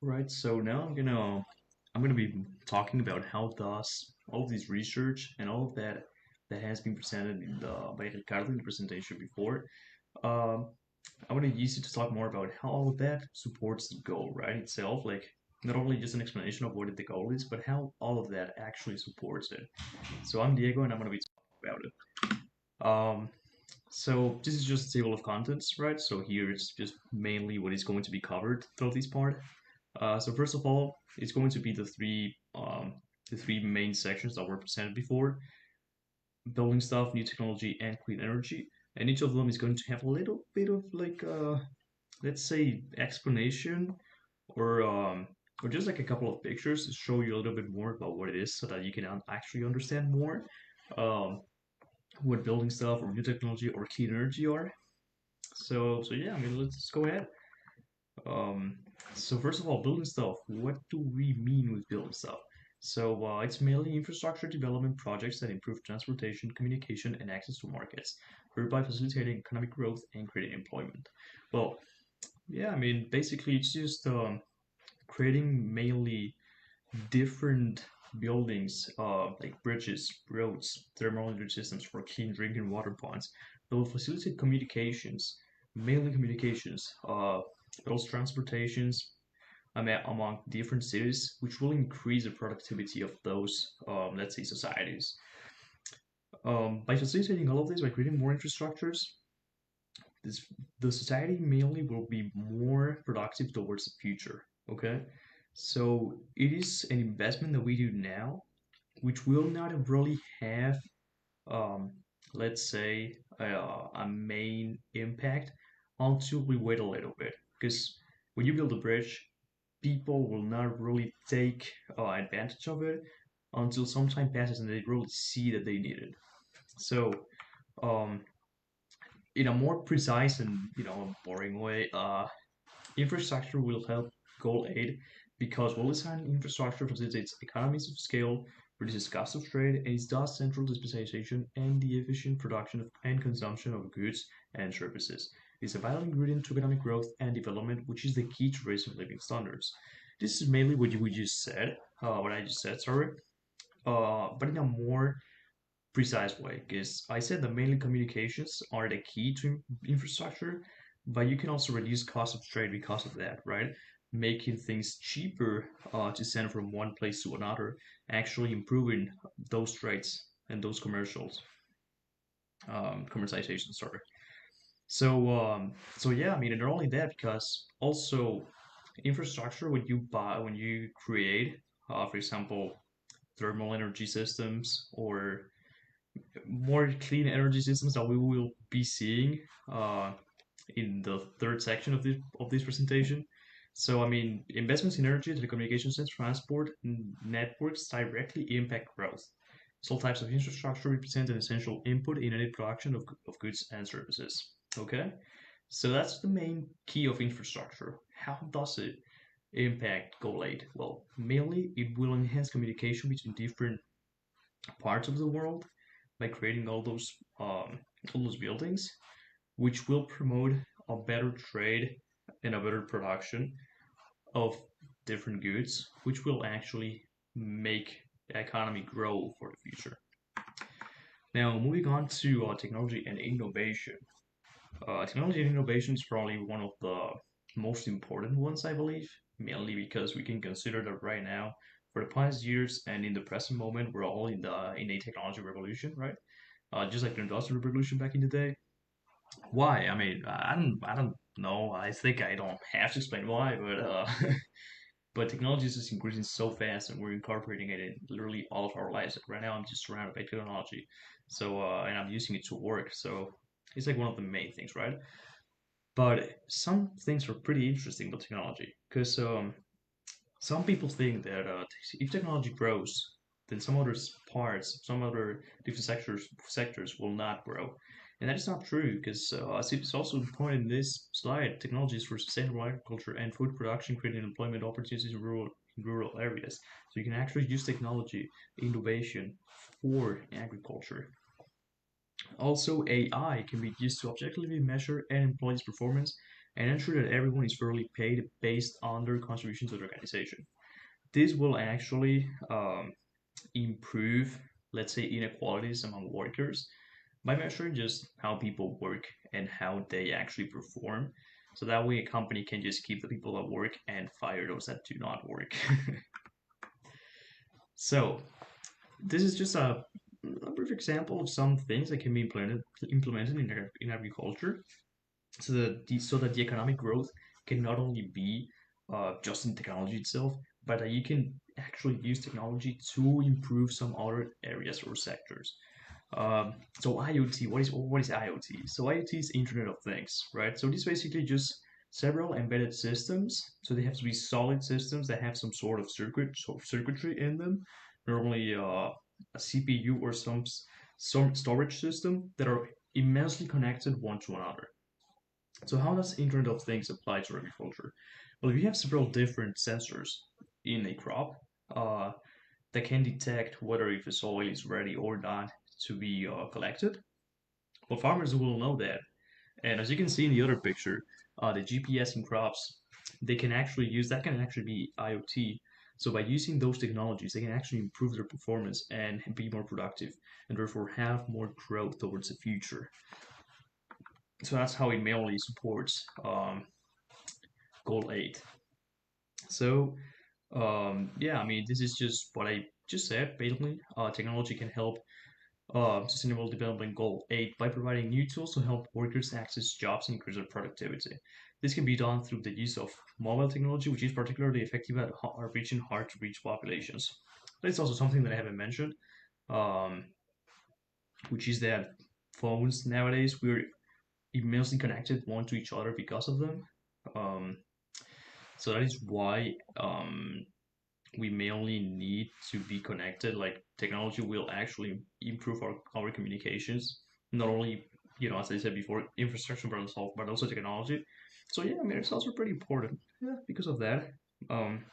Right, so now I'm gonna be talking about how does all of this research and all of that has been presented in the by Ricardo in the presentation before. Um, I want to use it to talk more about how all of that supports the goal, right, itself. Like not only just an explanation of what the goal is, but how all of that actually supports it. So I'm Diego, and I'm gonna be talking about it. So this is just a table of contents, right? So here it's just mainly what is going to be covered throughout this part. So first of all, it's going to be the three main sections that were presented before: building stuff, new technology, and clean energy. And each of them is going to have a little bit of like let's say explanation or or just like a couple of pictures to show you a little bit more about what it is, so that you can actually understand more um, what building stuff or new technology or clean energy are. So yeah, I mean let's go ahead. Um, so first of all, building stuff. What do we mean with building stuff? So it's mainly infrastructure development projects that improve transportation, communication, and access to markets, thereby facilitating economic growth and creating employment. Well, yeah, I mean basically it's just creating mainly different buildings, like bridges, roads, thermal energy systems for clean drinking water points that will facilitate communications, mainly communications, but also transportations among different cities, which will increase the productivity of those, let's say, societies. By facilitating all of this, by creating more infrastructures, this the society mainly will be more productive towards the future. Okay, so it is an investment that we do now, which will not really have, um, let's say, a main impact until we wait a little bit. Because when you build a bridge, people will not really take advantage of it until some time passes and they really see that they need it. So, um, in a more precise and boring way, infrastructure will help goal 8 because well-designed infrastructure facilitates economies of scale, reduces cost of trade, and is thus central to specialization and the efficient production and consumption of goods and services. It is a vital ingredient to economic growth and development, which is the key to raising living standards. This is mainly what you just said, what I just said, sorry, but in a more precise way, because I said that mainly communications are the key to infrastructure, but you can also reduce cost of trade because of that, right? Making things cheaper to send from one place to another, actually improving those trades and those commercialization, sorry. So yeah, I mean, and not only that, because also infrastructure when you buy, when you create, for example, thermal energy systems or more clean energy systems that we will be seeing uh, in the third section of this presentation. So, I mean, investments in energy, telecommunications, and transport networks directly impact growth. So, all types of infrastructure represent an essential input in any production of goods and services. Okay, so that's the main key of infrastructure. How does it impact Goal 8? Well, mainly it will enhance communication between different parts of the world by creating all those buildings, which will promote a better trade and a better production of different goods, which will actually make the economy grow for the future. Now, moving on to technology and innovation. Technology and innovation is probably one of the most important ones, I believe, mainly because we can consider that right now, for the past years and in the present moment, we're all in a technology revolution, right? Just like the industrial revolution back in the day. Why? I mean, I don't know. I think I don't have to explain why, but but technology is just increasing so fast, and we're incorporating it in literally all of our lives. Right now, I'm just surrounded by technology, so and I'm using it to work. So it's like one of the main things, right? But some things are pretty interesting about technology because some people think that if technology grows, then some other parts, some other different sectors will not grow, and that is not true because as it's also pointed in this slide, technologies for sustainable agriculture and food production creating employment opportunities in rural areas. So you can actually use technology innovation for agriculture. Also, AI can be used to objectively measure an employee's performance and ensure that everyone is fairly paid based on their contribution to the organization. This will actually improve, let's say, inequalities among workers by measuring just how people work and how they actually perform. So that way, a company can just keep the people that work and fire those that do not work. So, this is just a brief example of some things that can be implemented in agriculture so that the economic growth can not only be just in technology itself, but that you can actually use technology to improve some other areas or sectors. So IoT, what is IoT? So IoT is Internet of Things, right? So this basically just several embedded systems. So they have to be solid systems that have some sort of circuitry in them. Normally, a CPU or some storage system that are immensely connected one to another. So how does Internet of Things apply to agriculture? Well, we have several different sensors in a crop uh, that can detect whether if the soil is ready or not to be collected. Well, farmers will know that. And as you can see in the other picture, the GPS in crops, they can actually use that can actually be IoT. So by using those technologies, they can actually improve their performance and be more productive, and therefore have more growth towards the future. So that's how it mainly supports Goal 8. So yeah, I mean, this is just what I just said. Basically, technology can help Sustainable Development Goal 8 by providing new tools to help workers access jobs and increase their productivity. This can be done through the use of mobile technology, which is particularly effective at reaching hard to reach populations. That's also something that I haven't mentioned, um, which is that phones nowadays, we're immensely connected one to each other because of them. Um, so that is why we mainly need to be connected. Like technology will actually improve our communications, not only as I said before, infrastructure but also technology. So yeah, I mean it's also pretty important because of that. Um,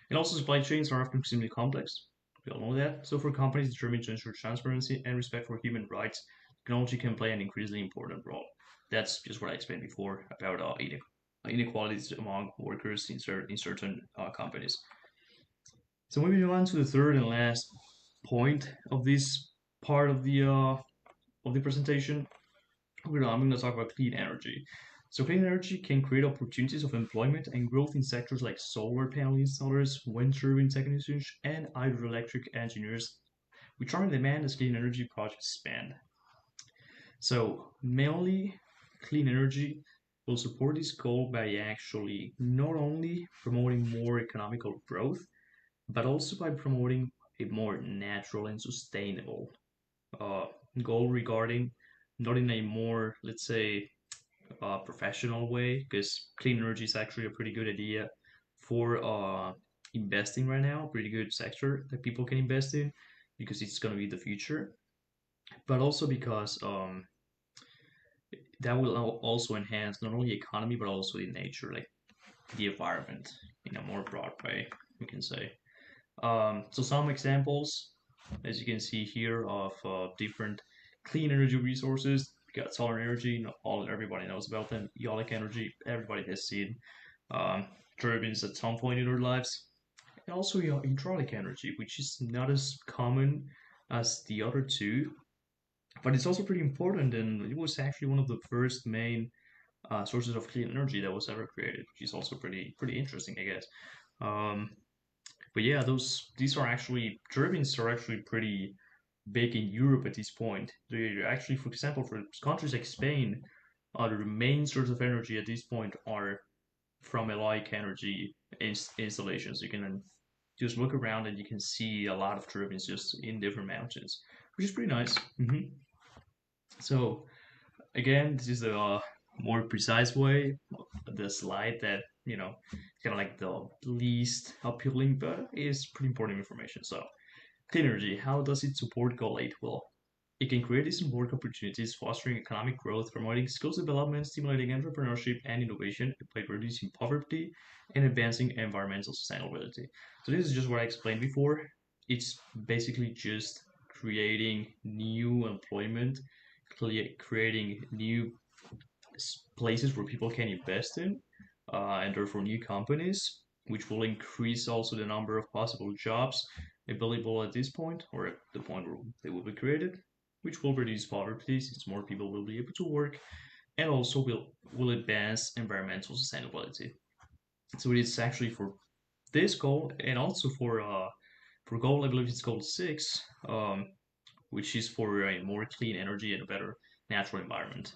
and also supply chains are often extremely complex. We all know that. So for companies determined to ensure transparency and respect for human rights, technology can play an increasingly important role. That's just what I explained before about inequalities among workers in certain companies. So moving on to the third and last point of this part of the presentation, I'm going to talk about clean energy. So clean energy can create opportunities of employment and growth in sectors like solar panel installers, wind turbine technicians, and hydroelectric engineers, which are in demand as clean energy projects expand. So mainly clean energy will support this goal by actually not only promoting more economical growth, but also by promoting a more natural and sustainable uh, goal regarding not in a more, let's say, professional way, because clean energy is actually a pretty good idea for investing right now, pretty good sector that people can invest in because it's going to be the future, but also because that will also enhance not only economy but also the nature, like the environment in a more broad way, we can say. So some examples, as you can see here, of different clean energy resources. We got solar energy, everybody knows about them. Eolic energy, everybody has seen turbines at some point in their lives. And also hydraulic energy, which is not as common as the other two, but it's also pretty important, and it was actually one of the first main sources of clean energy that was ever created, which is also pretty interesting, I guess. Um, but yeah, these are actually turbines are actually pretty big in Europe at this point. They actually, for example, for countries like Spain, the main source of energy at this point are from eolic energy installations. You can just look around and you can see a lot of turbines just in different mountains, which is pretty nice. So again, this is the more precise way, the slide that kind of like the least appealing, but is pretty important information. So clean energy, how does it support Goal 8? Well, it can create decent work opportunities, fostering economic growth, promoting skills development, stimulating entrepreneurship and innovation by reducing poverty and advancing environmental sustainability. So this is just what I explained before. It's basically just creating new employment, creating new places where people can invest in, and therefore new companies, which will increase also the number of possible jobs available at this point, or at the point where they will be created, which will reduce poverty since more people will be able to work, and also will advance environmental sustainability. So it is actually for this goal, and also for goal, I believe it's goal 6, which is for a more clean energy and a better natural environment.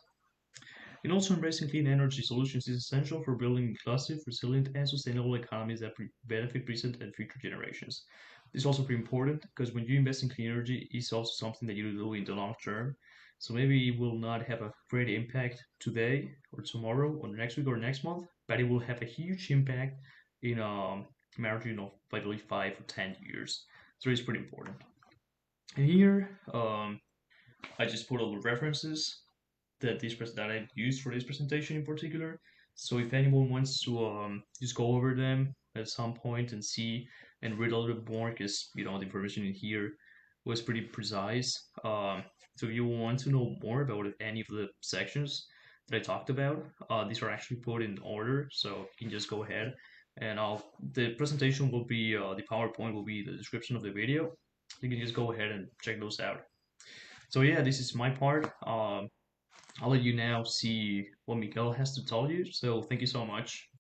And also embracing clean energy solutions is essential for building inclusive, resilient, and sustainable economies that benefit present and future generations. This is also pretty important because when you invest in clean energy, it's also something that you do in the long term. So maybe it will not have a great impact today or tomorrow or next week or next month, but it will have a huge impact in margin of, I believe, 5 or 10 years. So it's pretty important. And here, I just put all the references that I used for this presentation in particular. So if anyone wants to just go over them at some point and see and read a little bit more, because the information in here was pretty precise. So if you want to know more about any of the sections that I talked about, these are actually put in order, so you can just go ahead and the presentation will be the PowerPoint will be the description of the video. You can just go ahead and check those out. So yeah, this is my part. I'll let you now see what Miguel has to tell you. So thank you so much.